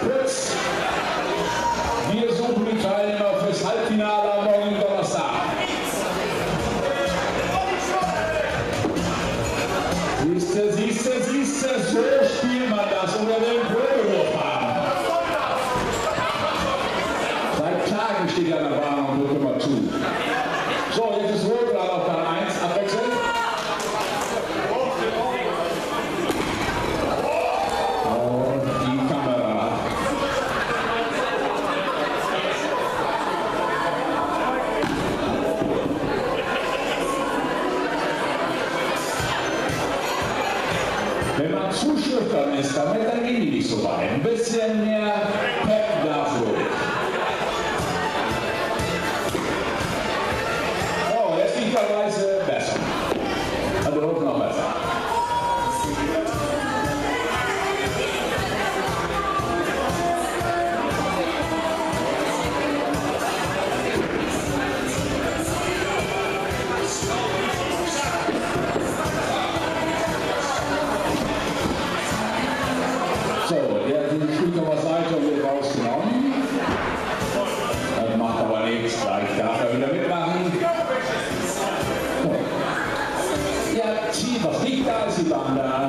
geputzt. Wir suchen die Teilnehmer fürs Halbfinale am morgigen Donnerstag. Siehste, so spielt man das oder will einen Probewurf haben. Seit Tagen steht er an der Bahn und hört immer zu. So, jetzt ist Rotblatt auf Bahn 1, abwechseln. Und die Kamera. Wenn man zu schüchtern ist, dann gehen die nicht so weit. Ein bisschen mehr Pep dafür. Oh, jetzt liegterweise besser. Also hoch noch besser. So, der hat den Stück auf der Seite und wird rausgenommen. Das macht aber nichts, gleich darf er wieder mitmachen. So. Ja, zieh, was liegt da, ist die Bahn da.